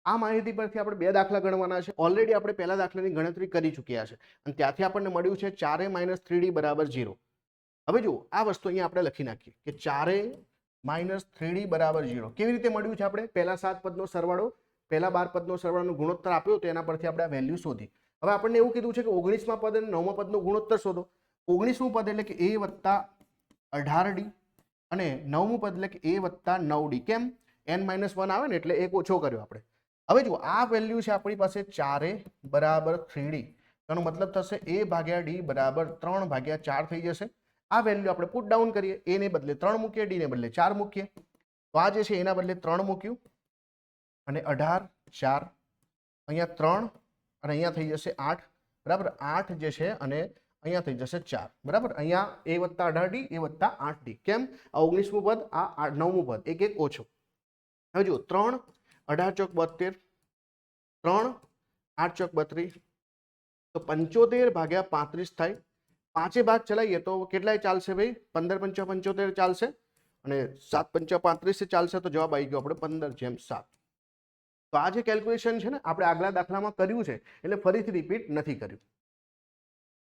આ માહિતી પરથી આપણે 2 દાખલા ગણવાના છે. ઓલરેડી આપણે પહેલા દાખલાની ગણતરી કરી ચૂક્યા છે અને ત્યાંથી આપણને મળ્યું છે 4a - 3d = 0. હવે જુઓ આ વસ્તુ અહીંયા આપણે લખી નાખીએ કે 4a - 3d = 0. કેવી રીતે મળ્યું છે? આપણે પહેલા 7 પદનો સરવાળો, પહેલા 12 પદનો સરવાળોનો ગુણોત્તર આપ્યો તો એના પરથી આપણે આ વેલ્યુ શોધી. હવે આપણને એવું કીધું છે કે 19મા પદ અને 9મા પદનો ગુણોત્તર શોધો. 19મું પદ એટલે કે a + 18d અને 9મું પદ એટલે કે a + 9d. કેમ? n-1 આવે ને એટલે એક ઓછો કર્યો આપણે. હવે જુઓ આ વેલ્યુ છે આપણી પાસે 4a = 3d. એનો મતલબ થશે a/d = 3/4 થઈ જશે. આ વેલ્યુ આપણે પુટ ડાઉન કરીએ. a ને બદલે 3 મૂકીએ, d ને બદલે 4 મૂકીએ. તો આ જે છે એના બદલે 3 મૂક્યું અને 18 4 અહીંયા 3 અને અહીંયા થઈ જશે 8 બરાબર. 8 જે છે અને અહીંયા થઈ જશે 4 બરાબર. અહીંયા a + 18d a + 8d. કેમ? આ 19મું પદ, આ 9મું પદ, એક એક ઓછો. હવે જુઓ 3 18 × 72 3 8 × 32 તો 75/35 થાય. પાંચે ભાગ ચલાવીએ તો કેટલાય ચાલશે ભાઈ? 15 × 5 = 75 ચાલશે અને 7 × 5 = 35 ચાલશે. તો જવાબ આવી ગયો આપણે 15/7. તો આ જે કેલ્ક્યુલેશન છે ને આપણે આગલા દાખલામાં કર્યું છે એટલે ફરીથી રિપીટ નથી કર્યું.